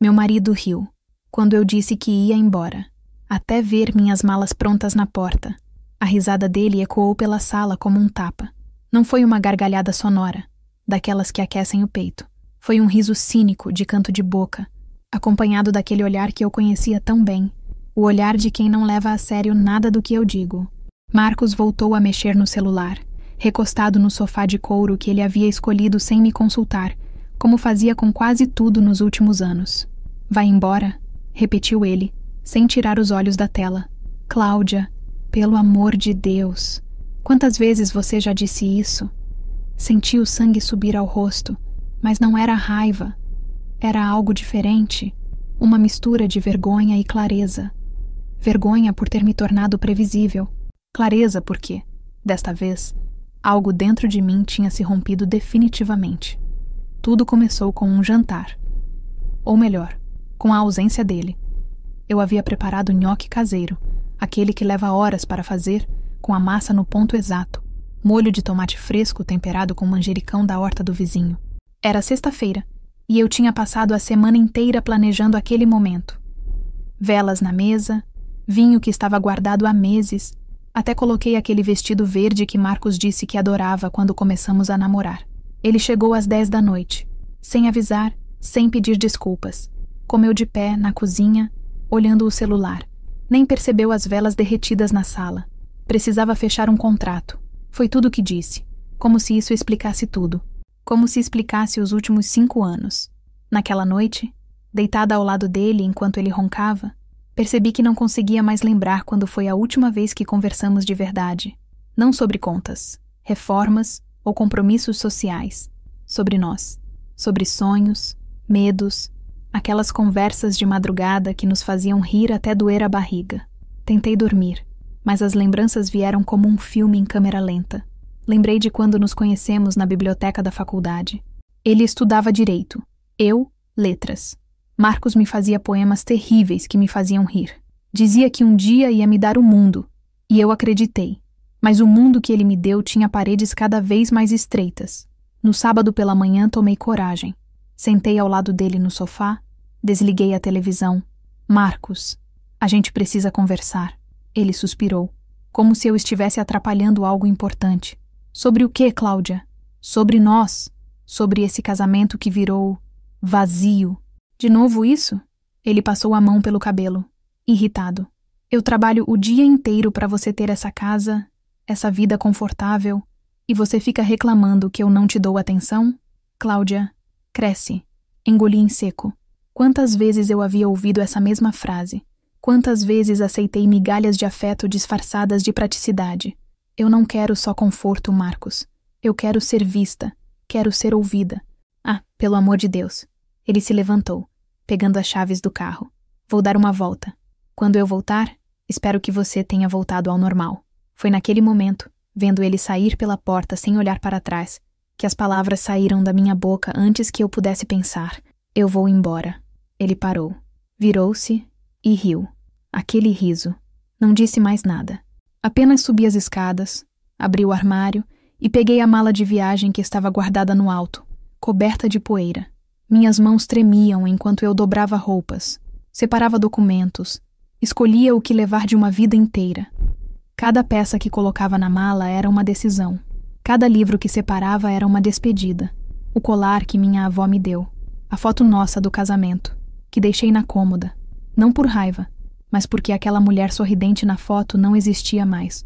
Meu marido riu, quando eu disse que ia embora, até ver minhas malas prontas na porta. A risada dele ecoou pela sala como um tapa. Não foi uma gargalhada sonora, daquelas que aquecem o peito. Foi um riso cínico de canto de boca, acompanhado daquele olhar que eu conhecia tão bem, o olhar de quem não leva a sério nada do que eu digo. Marcos voltou a mexer no celular, recostado no sofá de couro que ele havia escolhido sem me consultar, como fazia com quase tudo nos últimos anos. Vai embora, repetiu ele, sem tirar os olhos da tela. Cláudia, pelo amor de Deus, quantas vezes você já disse isso? Senti o sangue subir ao rosto, mas não era raiva. Era algo diferente, uma mistura de vergonha e clareza. Vergonha por ter me tornado previsível. Clareza porque, desta vez, algo dentro de mim tinha se rompido definitivamente. Tudo começou com um jantar. Ou melhor, com a ausência dele. Eu havia preparado nhoque caseiro, aquele que leva horas para fazer, com a massa no ponto exato, molho de tomate fresco temperado com manjericão da horta do vizinho. Era sexta-feira, e eu tinha passado a semana inteira planejando aquele momento. Velas na mesa, vinho que estava guardado há meses, até coloquei aquele vestido verde que Marcos disse que adorava quando começamos a namorar. Ele chegou às 10 da noite, sem avisar, sem pedir desculpas. Comeu de pé, na cozinha, olhando o celular. Nem percebeu as velas derretidas na sala. Precisava fechar um contrato. Foi tudo o que disse. Como se isso explicasse tudo. Como se explicasse os últimos 5 anos. Naquela noite, deitada ao lado dele enquanto ele roncava, percebi que não conseguia mais lembrar quando foi a última vez que conversamos de verdade. Não sobre contas, reformas ou compromissos sociais. Sobre nós. Sobre sonhos, medos, aquelas conversas de madrugada que nos faziam rir até doer a barriga. Tentei dormir, mas as lembranças vieram como um filme em câmera lenta. Lembrei de quando nos conhecemos na biblioteca da faculdade. Ele estudava direito, eu, letras. Marcos me fazia poemas terríveis que me faziam rir. Dizia que um dia ia me dar o mundo, e eu acreditei. Mas o mundo que ele me deu tinha paredes cada vez mais estreitas. No sábado pela manhã tomei coragem. Sentei ao lado dele no sofá, desliguei a televisão. Marcos, a gente precisa conversar. Ele suspirou, como se eu estivesse atrapalhando algo importante. Sobre o quê, Cláudia? Sobre nós. Sobre esse casamento que virou vazio. De novo isso? Ele passou a mão pelo cabelo, irritado. Eu trabalho o dia inteiro para você ter essa casa, essa vida confortável, e você fica reclamando que eu não te dou atenção? Cláudia, cresce. Engoli em seco. Quantas vezes eu havia ouvido essa mesma frase? Quantas vezes aceitei migalhas de afeto disfarçadas de praticidade? Eu não quero só conforto, Marcos. Eu quero ser vista. Quero ser ouvida. Ah, pelo amor de Deus. Ele se levantou, pegando as chaves do carro. Vou dar uma volta. Quando eu voltar, espero que você tenha voltado ao normal. Foi naquele momento, vendo ele sair pela porta sem olhar para trás, que as palavras saíram da minha boca antes que eu pudesse pensar. Eu vou embora. Ele parou, virou-se e riu. Aquele riso. Não disse mais nada. Apenas subi as escadas, abri o armário e peguei a mala de viagem que estava guardada no alto, coberta de poeira. Minhas mãos tremiam enquanto eu dobrava roupas, separava documentos, escolhia o que levar de uma vida inteira. Cada peça que colocava na mala era uma decisão. Cada livro que separava era uma despedida. O colar que minha avó me deu. A foto nossa do casamento, que deixei na cômoda. Não por raiva, mas porque aquela mulher sorridente na foto não existia mais.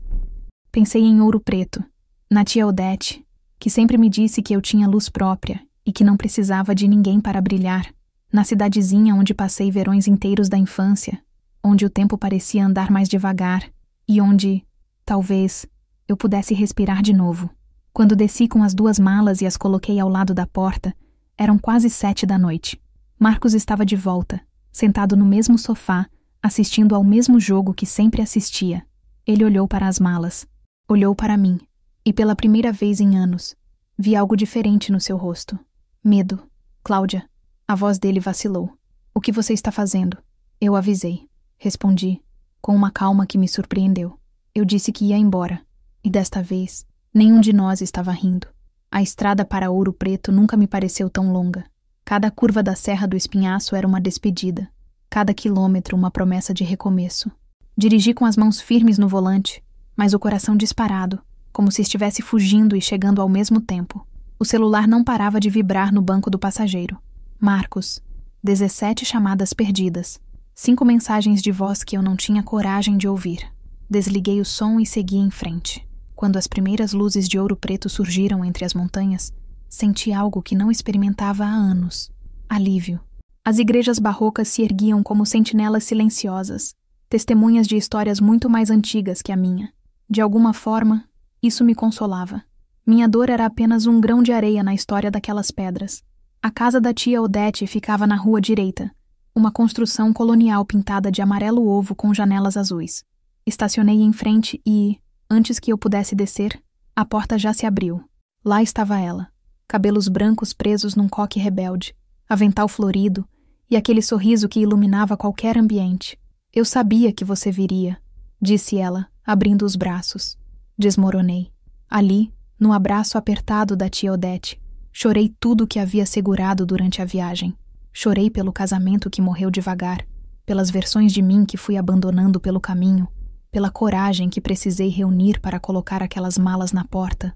Pensei em Ouro Preto, na tia Odete, que sempre me disse que eu tinha luz própria e que não precisava de ninguém para brilhar. Na cidadezinha onde passei verões inteiros da infância, onde o tempo parecia andar mais devagar, e onde, talvez, eu pudesse respirar de novo. Quando desci com as 2 malas e as coloquei ao lado da porta, eram quase 7 da noite. Marcos estava de volta, sentado no mesmo sofá, assistindo ao mesmo jogo que sempre assistia. Ele olhou para as malas, olhou para mim, e pela primeira vez em anos, vi algo diferente no seu rosto. Medo. Cláudia. A voz dele vacilou. O que você está fazendo? Eu avisei. Respondi, com uma calma que me surpreendeu. Eu disse que ia embora. E desta vez, nenhum de nós estava rindo. A estrada para Ouro Preto nunca me pareceu tão longa. Cada curva da Serra do Espinhaço era uma despedida, cada quilômetro uma promessa de recomeço. Dirigi com as mãos firmes no volante, mas o coração disparado, como se estivesse fugindo e chegando ao mesmo tempo. O celular não parava de vibrar no banco do passageiro. Marcos, 17 chamadas perdidas, 5 mensagens de voz que eu não tinha coragem de ouvir. Desliguei o som e segui em frente. Quando as primeiras luzes de Ouro Preto surgiram entre as montanhas, senti algo que não experimentava há anos. Alívio. As igrejas barrocas se erguiam como sentinelas silenciosas, testemunhas de histórias muito mais antigas que a minha. De alguma forma, isso me consolava. Minha dor era apenas um grão de areia na história daquelas pedras. A casa da tia Odete ficava na rua direita, uma construção colonial pintada de amarelo ovo com janelas azuis. Estacionei em frente e, antes que eu pudesse descer, a porta já se abriu. Lá estava ela, cabelos brancos presos num coque rebelde, avental florido e aquele sorriso que iluminava qualquer ambiente. Eu sabia que você viria, disse ela, abrindo os braços. Desmoronei. Ali, no abraço apertado da tia Odete, chorei tudo o que havia segurado durante a viagem. Chorei pelo casamento que morreu devagar, pelas versões de mim que fui abandonando pelo caminho, pela coragem que precisei reunir para colocar aquelas malas na porta.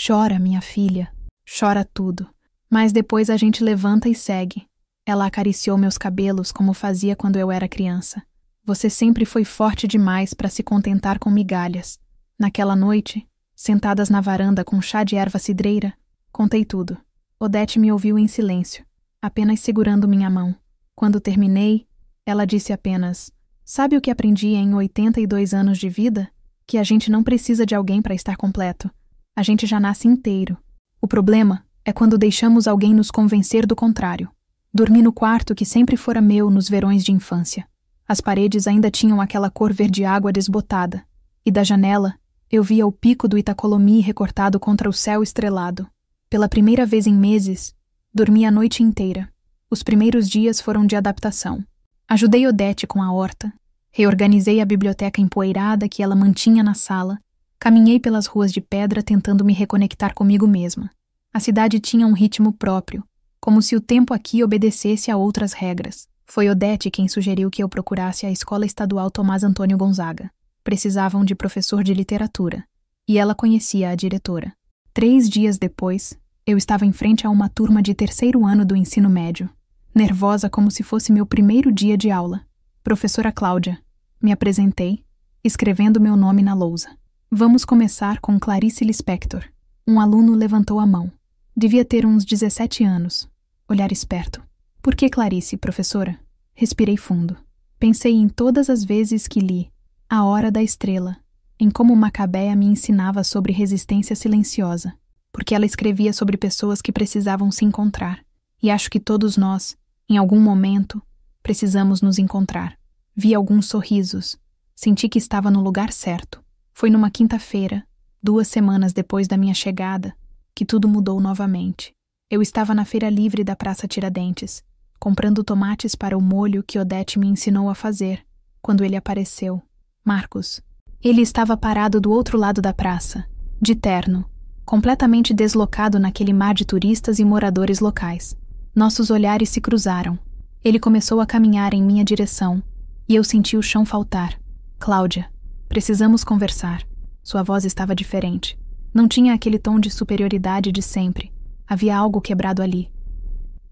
Chora, minha filha. Chora tudo. Mas depois a gente levanta e segue. Ela acariciou meus cabelos como fazia quando eu era criança. Você sempre foi forte demais para se contentar com migalhas. Naquela noite, sentadas na varanda com chá de erva cidreira, contei tudo. Odete me ouviu em silêncio, apenas segurando minha mão. Quando terminei, ela disse apenas: "Sabe o que aprendi em 82 anos de vida? Que a gente não precisa de alguém para estar completo. A gente já nasce inteiro. O problema é quando deixamos alguém nos convencer do contrário." Dormi no quarto que sempre fora meu nos verões de infância. As paredes ainda tinham aquela cor verde-água desbotada, e da janela eu via o pico do Itacolomi recortado contra o céu estrelado. Pela primeira vez em meses, dormi a noite inteira. Os primeiros dias foram de adaptação. Ajudei Odete com a horta, reorganizei a biblioteca empoeirada que ela mantinha na sala, caminhei pelas ruas de pedra tentando me reconectar comigo mesma. A cidade tinha um ritmo próprio, como se o tempo aqui obedecesse a outras regras. Foi Odete quem sugeriu que eu procurasse a Escola Estadual Tomás Antônio Gonzaga. Precisavam de professor de literatura, e ela conhecia a diretora. 3 dias depois, eu estava em frente a uma turma de 3º ano do ensino médio, nervosa como se fosse meu primeiro dia de aula. Professora Cláudia. Me apresentei, escrevendo meu nome na lousa. Vamos começar com Clarice Lispector. Um aluno levantou a mão. Devia ter uns 17 anos. Olhar esperto. Por que Clarice, professora? Respirei fundo. Pensei em todas as vezes que li A Hora da Estrela, em como Macabea me ensinava sobre resistência silenciosa, porque ela escrevia sobre pessoas que precisavam se encontrar, e acho que todos nós, em algum momento, precisamos nos encontrar. Vi alguns sorrisos, senti que estava no lugar certo. Foi numa quinta-feira, 2 semanas depois da minha chegada, que tudo mudou novamente. Eu estava na feira livre da Praça Tiradentes, comprando tomates para o molho que Odete me ensinou a fazer, quando ele apareceu. Marcos. Ele estava parado do outro lado da praça, de terno, completamente deslocado naquele mar de turistas e moradores locais. Nossos olhares se cruzaram. Ele começou a caminhar em minha direção, e eu senti o chão faltar. Cláudia, precisamos conversar. Sua voz estava diferente. Não tinha aquele tom de superioridade de sempre. Havia algo quebrado ali.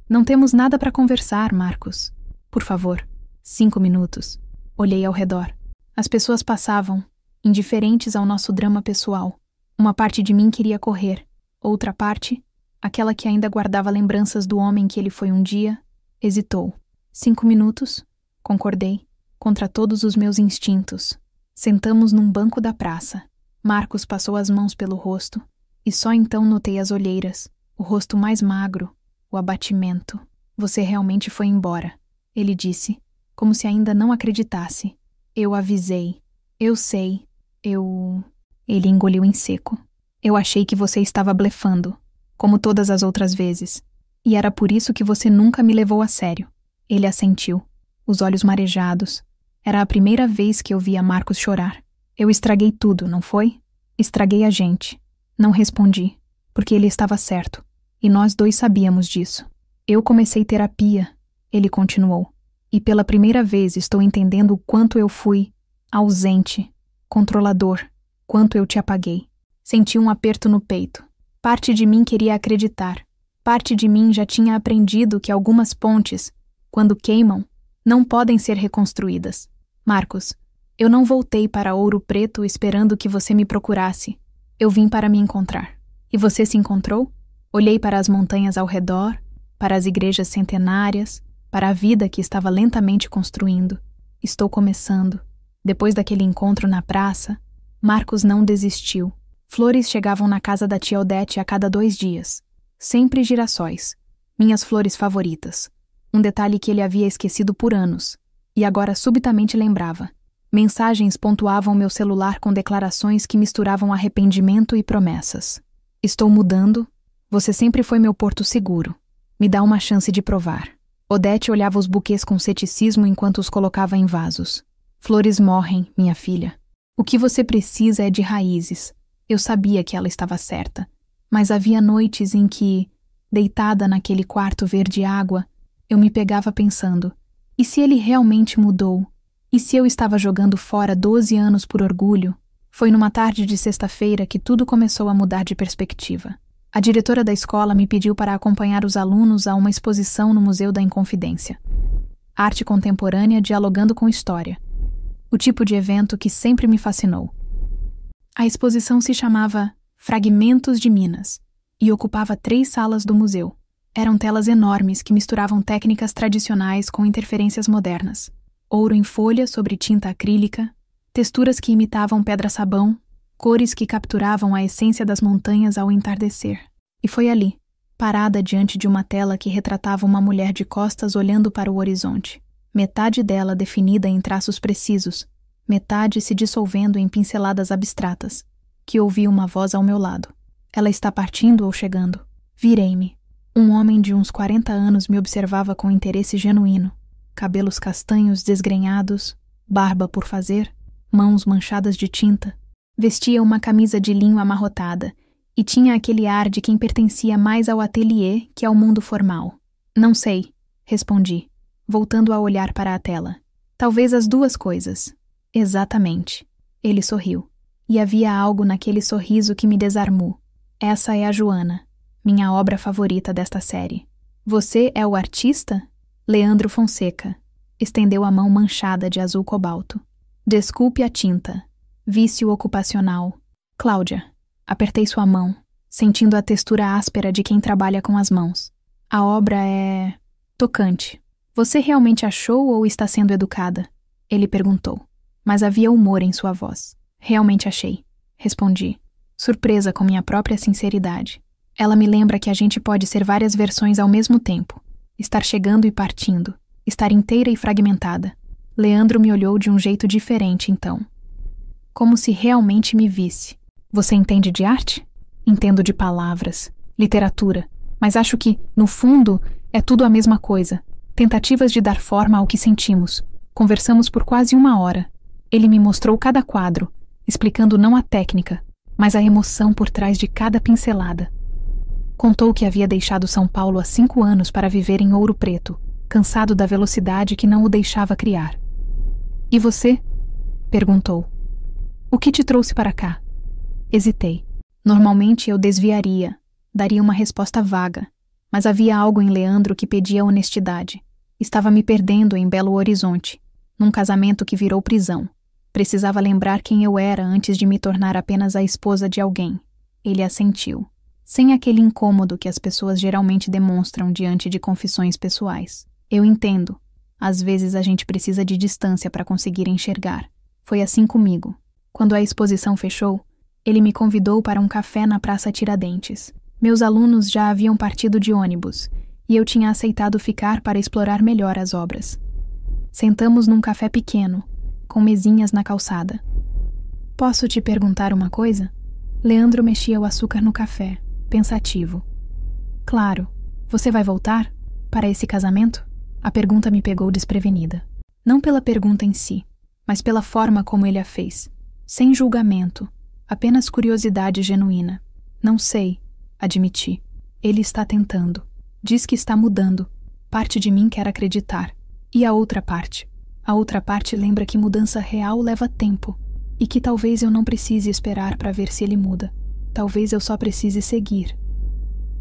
Não temos nada para conversar, Marcos. Por favor, 5 minutos. Olhei ao redor. As pessoas passavam, indiferentes ao nosso drama pessoal. Uma parte de mim queria correr. Outra parte, aquela que ainda guardava lembranças do homem que ele foi um dia, hesitou. 5 minutos? Concordei, contra todos os meus instintos. Sentamos num banco da praça. Marcos passou as mãos pelo rosto, e só então notei as olheiras, o rosto mais magro, o abatimento. Você realmente foi embora, ele disse, como se ainda não acreditasse. Eu avisei. Eu sei. Ele engoliu em seco. Eu achei que você estava blefando, como todas as outras vezes. E era por isso que você nunca me levou a sério. Ele assentiu, os olhos marejados. Era a primeira vez que eu via Marcos chorar. Eu estraguei tudo, não foi? Estraguei a gente. Não respondi, porque ele estava certo. E nós 2 sabíamos disso. Eu comecei terapia, ele continuou, e pela primeira vez estou entendendo o quanto eu fui ausente, controlador, quanto eu te apaguei. Senti um aperto no peito. Parte de mim queria acreditar. Parte de mim já tinha aprendido que algumas pontes, quando queimam, não podem ser reconstruídas. Marcos, eu não voltei para Ouro Preto esperando que você me procurasse. Eu vim para me encontrar. E você se encontrou? Olhei para as montanhas ao redor, para as igrejas centenárias, para a vida que estava lentamente construindo. Estou começando. Depois daquele encontro na praça, Marcos não desistiu. Flores chegavam na casa da tia Odete a cada 2 dias. Sempre girassóis. Minhas flores favoritas. Um detalhe que ele havia esquecido por anos. E agora subitamente lembrava. Mensagens pontuavam meu celular com declarações que misturavam arrependimento e promessas. Estou mudando. Você sempre foi meu porto seguro. Me dá uma chance de provar. Odete olhava os buquês com ceticismo enquanto os colocava em vasos. Flores morrem, minha filha. O que você precisa é de raízes. Eu sabia que ela estava certa. Mas havia noites em que, deitada naquele quarto verde-água, eu me pegava pensando, e se ele realmente mudou? E se eu estava jogando fora 12 anos por orgulho? Foi numa tarde de sexta-feira que tudo começou a mudar de perspectiva. A diretora da escola me pediu para acompanhar os alunos a uma exposição no Museu da Inconfidência. Arte contemporânea dialogando com história. O tipo de evento que sempre me fascinou. A exposição se chamava Fragmentos de Minas e ocupava 3 salas do museu. Eram telas enormes que misturavam técnicas tradicionais com interferências modernas. Ouro em folha sobre tinta acrílica, texturas que imitavam pedra-sabão, cores que capturavam a essência das montanhas ao entardecer. E foi ali, parada diante de uma tela que retratava uma mulher de costas olhando para o horizonte. Metade dela definida em traços precisos, metade se dissolvendo em pinceladas abstratas, que ouvi uma voz ao meu lado. Ela está partindo ou chegando? Virei-me. Um homem de uns 40 anos me observava com interesse genuíno. Cabelos castanhos desgrenhados, barba por fazer, mãos manchadas de tinta. Vestia uma camisa de linho amarrotada e tinha aquele ar de quem pertencia mais ao ateliê que ao mundo formal. Não sei, respondi, voltando a olhar para a tela. Talvez as 2 coisas. Exatamente. Ele sorriu. E havia algo naquele sorriso que me desarmou. Essa é a Joana, minha obra favorita desta série. Você é o artista? Leandro Fonseca. Estendeu a mão manchada de azul cobalto. Desculpe a tinta. Vício ocupacional. Cláudia. Apertei sua mão, sentindo a textura áspera de quem trabalha com as mãos. A obra é tocante. Você realmente achou ou está sendo educada? Ele perguntou, mas havia humor em sua voz. Realmente achei, respondi, surpresa com minha própria sinceridade. Ela me lembra que a gente pode ser várias versões ao mesmo tempo. Estar chegando e partindo. Estar inteira e fragmentada. Leandro me olhou de um jeito diferente, então. Como se realmente me visse. Você entende de arte? Entendo de palavras, literatura, mas acho que, no fundo, é tudo a mesma coisa. Tentativas de dar forma ao que sentimos. Conversamos por quase 1 hora. Ele me mostrou cada quadro, explicando não a técnica, mas a emoção por trás de cada pincelada. Contou que havia deixado São Paulo há 5 anos para viver em Ouro Preto, cansado da velocidade que não o deixava criar. E você? Perguntou. O que te trouxe para cá? Hesitei. Normalmente eu desviaria, daria uma resposta vaga, mas havia algo em Leandro que pedia honestidade. Estava me perdendo em Belo Horizonte, num casamento que virou prisão. Precisava lembrar quem eu era antes de me tornar apenas a esposa de alguém. Ele assentiu, sem aquele incômodo que as pessoas geralmente demonstram diante de confissões pessoais. Eu entendo. Às vezes a gente precisa de distância para conseguir enxergar. Foi assim comigo. Quando a exposição fechou, ele me convidou para um café na Praça Tiradentes. Meus alunos já haviam partido de ônibus, e eu tinha aceitado ficar para explorar melhor as obras. Sentamos num café pequeno, com mesinhas na calçada. Posso te perguntar uma coisa? Leandro mexia o açúcar no café, pensativo. Claro. Você vai voltar? Para esse casamento? A pergunta me pegou desprevenida. Não pela pergunta em si, mas pela forma como ele a fez. Sem julgamento, apenas curiosidade genuína. Não sei, admiti. Ele está tentando. Diz que está mudando. Parte de mim quer acreditar. E a outra parte? A outra parte lembra que mudança real leva tempo e que talvez eu não precise esperar para ver se ele muda. Talvez eu só precise seguir.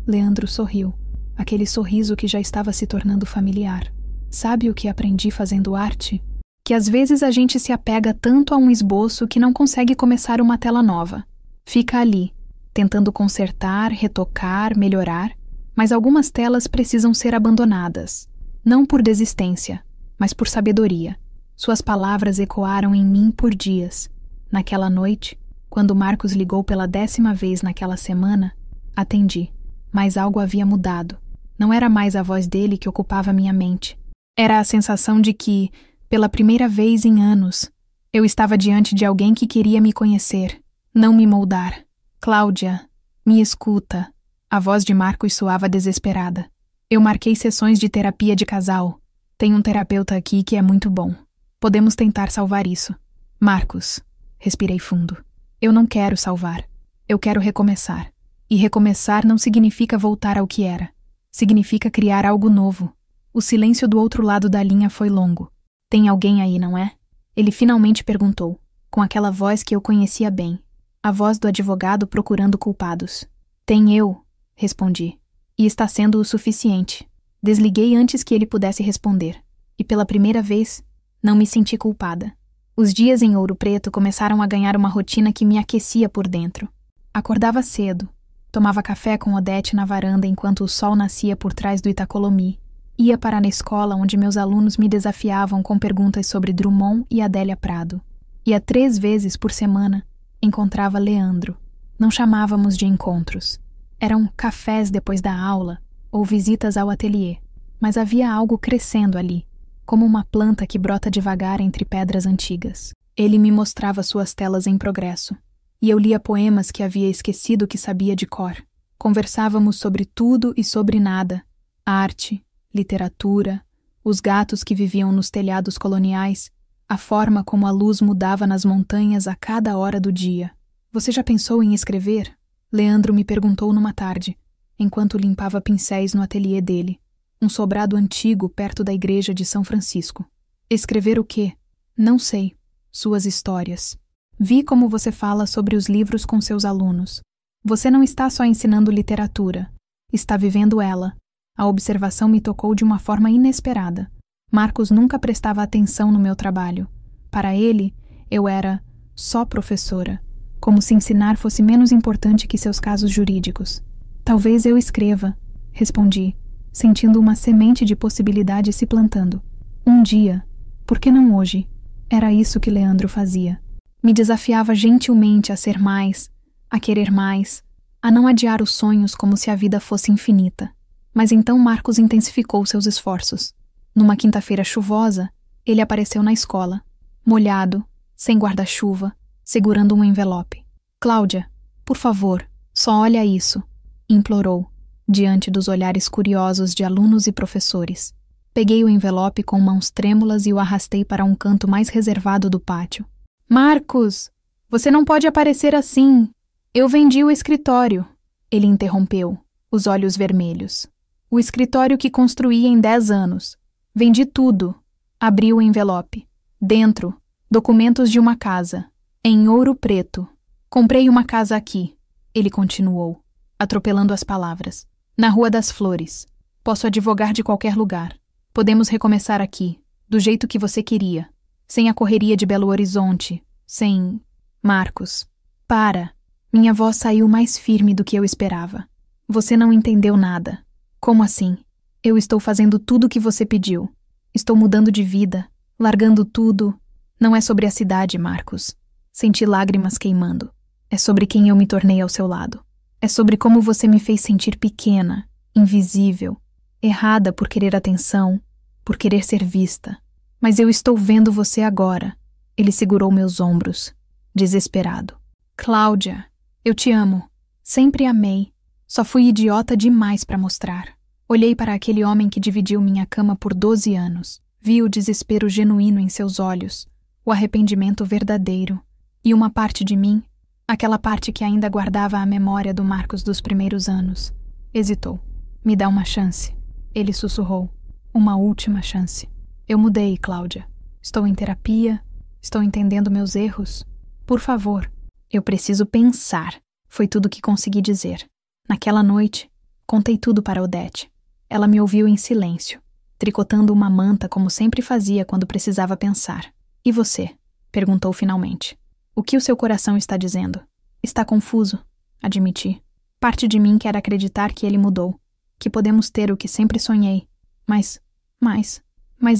Leandro sorriu, aquele sorriso que já estava se tornando familiar. Sabe o que aprendi fazendo arte? Que às vezes a gente se apega tanto a um esboço que não consegue começar uma tela nova. Fica ali, tentando consertar, retocar, melhorar, mas algumas telas precisam ser abandonadas. Não por desistência, mas por sabedoria. Suas palavras ecoaram em mim por dias. Naquela noite, quando Marcos ligou pela 10ª vez naquela semana, atendi, mas algo havia mudado. Não era mais a voz dele que ocupava minha mente. Era a sensação de que, pela primeira vez em anos, eu estava diante de alguém que queria me conhecer, não me moldar. Cláudia, me escuta. A voz de Marcos soava desesperada. Eu marquei sessões de terapia de casal. Tem um terapeuta aqui que é muito bom. Podemos tentar salvar isso. Marcos, respirei fundo. Eu não quero salvar. Eu quero recomeçar. E recomeçar não significa voltar ao que era. Significa criar algo novo. O silêncio do outro lado da linha foi longo. Tem alguém aí, não é? Ele finalmente perguntou, com aquela voz que eu conhecia bem. A voz do advogado procurando culpados. Tem eu, respondi. E está sendo o suficiente. Desliguei antes que ele pudesse responder. E pela primeira vez, não me senti culpada. Os dias em Ouro Preto começaram a ganhar uma rotina que me aquecia por dentro. Acordava cedo. Tomava café com Odete na varanda enquanto o sol nascia por trás do Itacolomi. Ia parar na escola onde meus alunos me desafiavam com perguntas sobre Drummond e Adélia Prado. Ia 3 vezes por semana. Encontrava Leandro. Não chamávamos de encontros. Eram cafés depois da aula ou visitas ao ateliê. Mas havia algo crescendo ali, como uma planta que brota devagar entre pedras antigas. Ele me mostrava suas telas em progresso. E eu lia poemas que havia esquecido que sabia de cor. Conversávamos sobre tudo e sobre nada. Arte, literatura, os gatos que viviam nos telhados coloniais, a forma como a luz mudava nas montanhas a cada hora do dia. Você já pensou em escrever? Leandro me perguntou numa tarde, enquanto limpava pincéis no ateliê dele, um sobrado antigo perto da igreja de São Francisco. Escrever o quê? Não sei. Suas histórias. Vi como você fala sobre os livros com seus alunos. Você não está só ensinando literatura, está vivendo ela. A observação me tocou de uma forma inesperada. Marcos nunca prestava atenção no meu trabalho. Para ele, eu era só professora, como se ensinar fosse menos importante que seus casos jurídicos. Talvez eu escreva, respondi, sentindo uma semente de possibilidade se plantando. Um dia, por que não hoje? Era isso que Leandro fazia. Me desafiava gentilmente a ser mais, a querer mais, a não adiar os sonhos como se a vida fosse infinita. Mas então Marcos intensificou seus esforços. Numa quinta-feira chuvosa, ele apareceu na escola, molhado, sem guarda-chuva, segurando um envelope. Cláudia, por favor, só olha isso, implorou, diante dos olhares curiosos de alunos e professores. Peguei o envelope com mãos trêmulas e o arrastei para um canto mais reservado do pátio. Marcos, você não pode aparecer assim. Eu vendi o escritório. Ele interrompeu, os olhos vermelhos. O escritório que construí em 10 anos. Vendi tudo. Abri o envelope. Dentro, documentos de uma casa. Em Ouro Preto. Comprei uma casa aqui. Ele continuou, atropelando as palavras. Na Rua das Flores. Posso advogar de qualquer lugar. Podemos recomeçar aqui, do jeito que você queria. Sem a correria de Belo Horizonte. Sem... Marcos. Para. Minha voz saiu mais firme do que eu esperava. Você não entendeu nada. Como assim? Eu estou fazendo tudo o que você pediu. Estou mudando de vida, largando tudo. Não é sobre a cidade, Marcos. Senti lágrimas queimando. É sobre quem eu me tornei ao seu lado. É sobre como você me fez sentir pequena, invisível, errada por querer atenção, por querer ser vista. Mas eu estou vendo você agora. Ele segurou meus ombros, desesperado. Cláudia, eu te amo. Sempre amei. Só fui idiota demais para mostrar. Olhei para aquele homem que dividiu minha cama por 12 anos. Vi o desespero genuíno em seus olhos, o arrependimento verdadeiro. E uma parte de mim, aquela parte que ainda guardava a memória do Marcos dos primeiros anos, hesitou. Me dá uma chance. Ele sussurrou. Uma última chance. Eu mudei, Cláudia. Estou em terapia. Estou entendendo meus erros. Por favor. Eu preciso pensar. Foi tudo que consegui dizer. Naquela noite, contei tudo para Odete. Ela me ouviu em silêncio, tricotando uma manta como sempre fazia quando precisava pensar. E você? Perguntou finalmente. O que o seu coração está dizendo? Está confuso, admiti. Parte de mim quer acreditar que ele mudou, que podemos ter o que sempre sonhei. Mas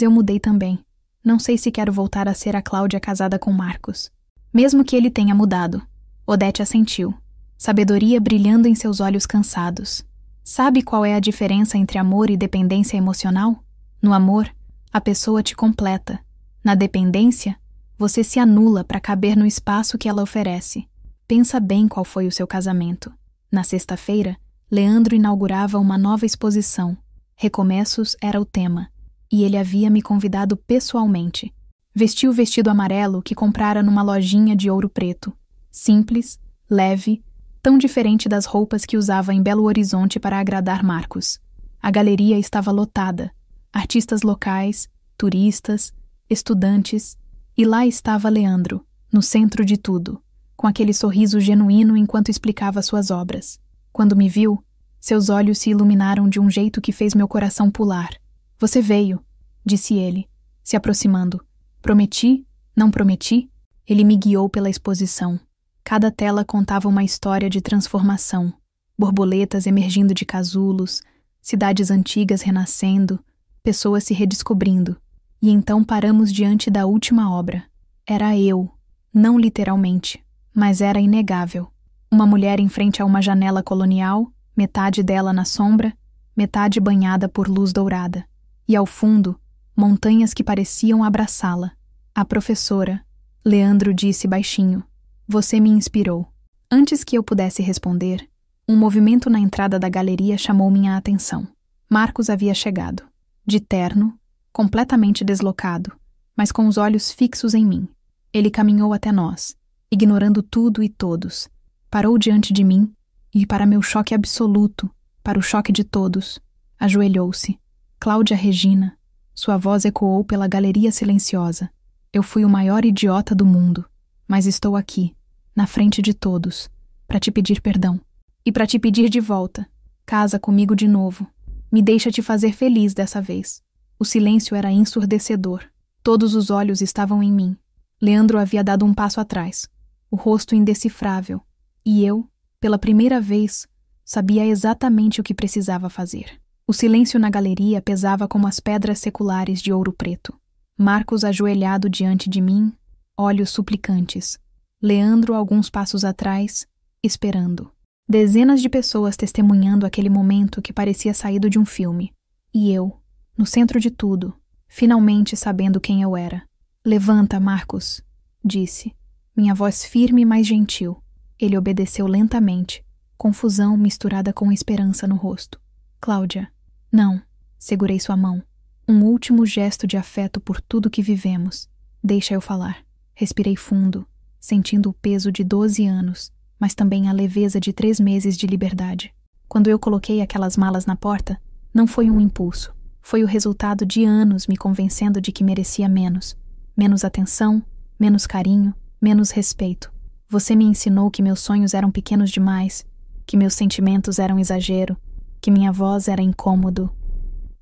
eu mudei também. Não sei se quero voltar a ser a Cláudia casada com Marcos. Mesmo que ele tenha mudado. Odete assentiu, sabedoria brilhando em seus olhos cansados. Sabe qual é a diferença entre amor e dependência emocional? No amor, a pessoa te completa. Na dependência, você se anula para caber no espaço que ela oferece. Pensa bem qual foi o seu casamento. Na sexta-feira, Leandro inaugurava uma nova exposição. Recomeços era o tema, e ele havia me convidado pessoalmente. Vesti o vestido amarelo que comprara numa lojinha de Ouro Preto. Simples, leve, tão diferente das roupas que usava em Belo Horizonte para agradar Marcos. A galeria estava lotada. Artistas locais, turistas, estudantes, e lá estava Leandro, no centro de tudo, com aquele sorriso genuíno enquanto explicava suas obras. Quando me viu, seus olhos se iluminaram de um jeito que fez meu coração pular. Você veio, disse ele, se aproximando. Prometi? Não prometi? Ele me guiou pela exposição. Cada tela contava uma história de transformação. Borboletas emergindo de casulos, cidades antigas renascendo, pessoas se redescobrindo. E então paramos diante da última obra. Era eu, não literalmente, mas era inegável. Uma mulher em frente a uma janela colonial, metade dela na sombra, metade banhada por luz dourada. E ao fundo, montanhas que pareciam abraçá-la. A professora, Leandro disse baixinho. Você me inspirou. Antes que eu pudesse responder, um movimento na entrada da galeria chamou minha atenção. Marcos havia chegado, de terno, completamente deslocado, mas com os olhos fixos em mim. Ele caminhou até nós, ignorando tudo e todos. Parou diante de mim e, para meu choque absoluto, para o choque de todos, ajoelhou-se. Cláudia Regina. Sua voz ecoou pela galeria silenciosa. Eu fui o maior idiota do mundo, mas estou aqui, na frente de todos, para te pedir perdão. E para te pedir de volta. Casa comigo de novo. Me deixa te fazer feliz dessa vez. O silêncio era ensurdecedor. Todos os olhos estavam em mim. Leandro havia dado um passo atrás, o rosto indecifrável. E eu, pela primeira vez, sabia exatamente o que precisava fazer. O silêncio na galeria pesava como as pedras seculares de Ouro Preto. Marcos ajoelhado diante de mim, olhos suplicantes. Leandro alguns passos atrás, esperando. Dezenas de pessoas testemunhando aquele momento que parecia saído de um filme. E eu, no centro de tudo, finalmente sabendo quem eu era. Levanta, Marcos, disse, minha voz firme, mas gentil. Ele obedeceu lentamente, confusão misturada com esperança no rosto. Cláudia, não, segurei sua mão. Um último gesto de afeto por tudo que vivemos. Deixa eu falar. Respirei fundo, sentindo o peso de 12 anos, mas também a leveza de 3 meses de liberdade. Quando eu coloquei aquelas malas na porta, não foi um impulso. Foi o resultado de anos me convencendo de que merecia menos. Menos atenção, menos carinho, menos respeito. Você me ensinou que meus sonhos eram pequenos demais, que meus sentimentos eram exagero, que minha voz era incômodo.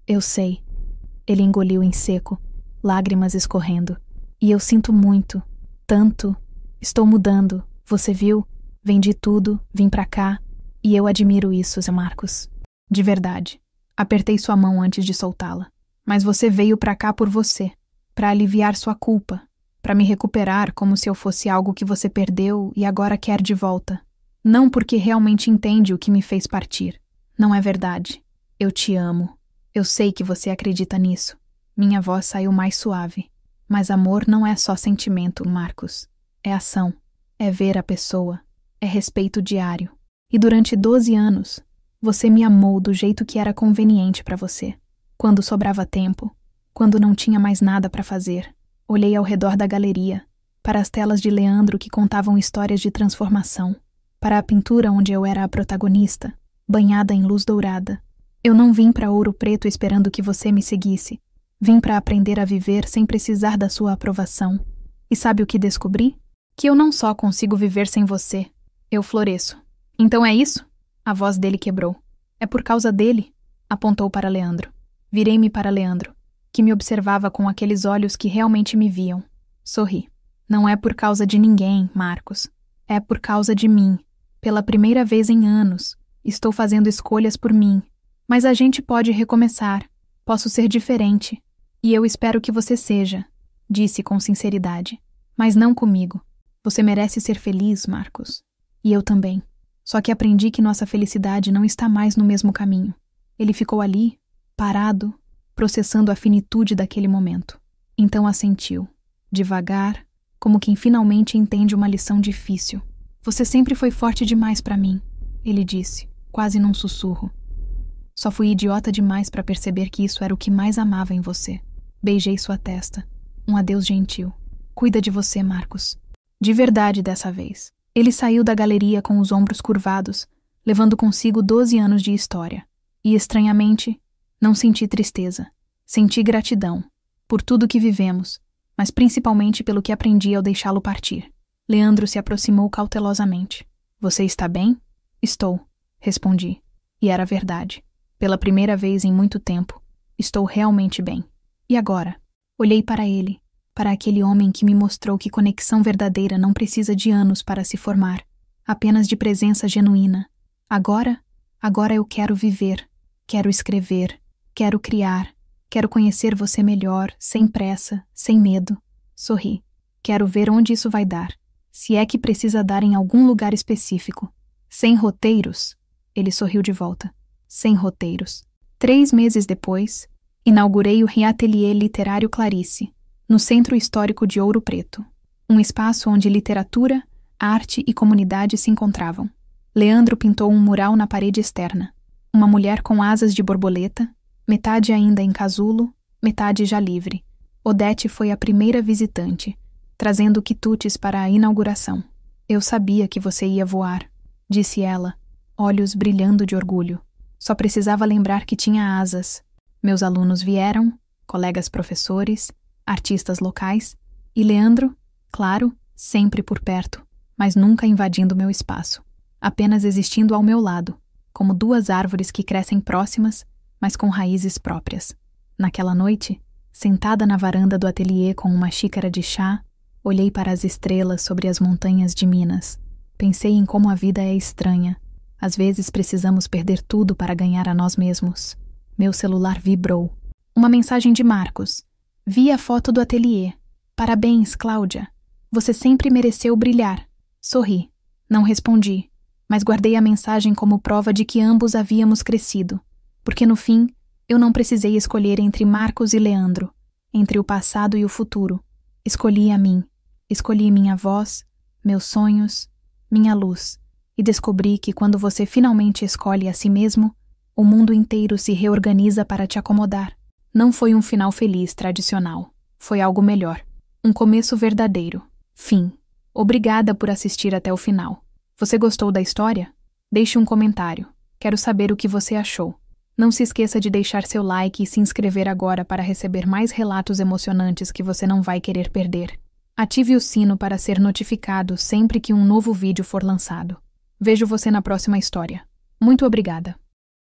Eu sei. Ele engoliu em seco, lágrimas escorrendo. E eu sinto muito, tanto. Estou mudando, você viu? Vendi tudo, vim pra cá, e eu admiro isso, Zé Marcos. De verdade. Apertei sua mão antes de soltá-la. Mas você veio pra cá por você, pra aliviar sua culpa, pra me recuperar como se eu fosse algo que você perdeu e agora quer de volta. Não porque realmente entende o que me fez partir. Não é verdade. Eu te amo. Eu sei que você acredita nisso. Minha voz saiu mais suave. Mas amor não é só sentimento, Marcos. É ação. É ver a pessoa. É respeito diário. E durante 12 anos, você me amou do jeito que era conveniente para você. Quando sobrava tempo, quando não tinha mais nada para fazer, olhei ao redor da galeria, para as telas de Leandro que contavam histórias de transformação, para a pintura onde eu era a protagonista, banhada em luz dourada. Eu não vim para Ouro Preto esperando que você me seguisse. Vim para aprender a viver sem precisar da sua aprovação. E sabe o que descobri? Que eu não só consigo viver sem você, eu floresço. Então é isso? A voz dele quebrou. É por causa dele? Apontou para Leandro. Virei-me para Leandro, que me observava com aqueles olhos que realmente me viam. Sorri. Não é por causa de ninguém, Marcos. É por causa de mim. Pela primeira vez em anos, estou fazendo escolhas por mim. Mas a gente pode recomeçar. Posso ser diferente. E eu espero que você seja, disse com sinceridade. Mas não comigo. Você merece ser feliz, Marcos. E eu também. Só que aprendi que nossa felicidade não está mais no mesmo caminho. Ele ficou ali, parado, processando a finitude daquele momento. Então assentiu, devagar, como quem finalmente entende uma lição difícil. Você sempre foi forte demais para mim, ele disse, quase num sussurro. Só fui idiota demais para perceber que isso era o que mais amava em você. Beijei sua testa. Um adeus gentil. Cuida de você, Marcos. De verdade dessa vez. Ele saiu da galeria com os ombros curvados, levando consigo 12 anos de história. E, estranhamente, não senti tristeza. Senti gratidão. Por tudo que vivemos, mas principalmente pelo que aprendi ao deixá-lo partir. Leandro se aproximou cautelosamente. Você está bem? Estou, respondi. E era verdade. Pela primeira vez em muito tempo, estou realmente bem. E agora? Olhei para ele, para aquele homem que me mostrou que conexão verdadeira não precisa de anos para se formar, apenas de presença genuína. Agora eu quero viver, quero escrever, quero criar, quero conhecer você melhor, sem pressa, sem medo. Sorri. Quero ver onde isso vai dar, se é que precisa dar em algum lugar específico. Sem roteiros? Ele sorriu de volta. Sem roteiros. 3 meses depois, inaugurei o Ateliê Literário Clarice, no Centro Histórico de Ouro Preto, um espaço onde literatura, arte e comunidade se encontravam. Leandro pintou um mural na parede externa, uma mulher com asas de borboleta, metade ainda em casulo, metade já livre. Odete foi a primeira visitante, trazendo quitutes para a inauguração. Eu sabia que você ia voar, disse ela, olhos brilhando de orgulho. Só precisava lembrar que tinha asas. Meus alunos vieram, colegas professores, artistas locais, e Leandro, claro, sempre por perto, mas nunca invadindo meu espaço, apenas existindo ao meu lado, como 2 árvores que crescem próximas, mas com raízes próprias. Naquela noite, sentada na varanda do ateliê com uma xícara de chá, olhei para as estrelas sobre as montanhas de Minas. Pensei em como a vida é estranha. Às vezes precisamos perder tudo para ganhar a nós mesmos. Meu celular vibrou. Uma mensagem de Marcos. Vi a foto do ateliê. Parabéns, Cláudia. Você sempre mereceu brilhar. Sorri. Não respondi, mas guardei a mensagem como prova de que ambos havíamos crescido. Porque no fim, eu não precisei escolher entre Marcos e Leandro, entre o passado e o futuro. Escolhi a mim. Escolhi minha voz, meus sonhos, minha luz. E descobri que quando você finalmente escolhe a si mesmo, o mundo inteiro se reorganiza para te acomodar. Não foi um final feliz tradicional. Foi algo melhor. Um começo verdadeiro. Fim. Obrigada por assistir até o final. Você gostou da história? Deixe um comentário. Quero saber o que você achou. Não se esqueça de deixar seu like e se inscrever agora para receber mais relatos emocionantes que você não vai querer perder. Ative o sino para ser notificado sempre que um novo vídeo for lançado. Vejo você na próxima história. Muito obrigada.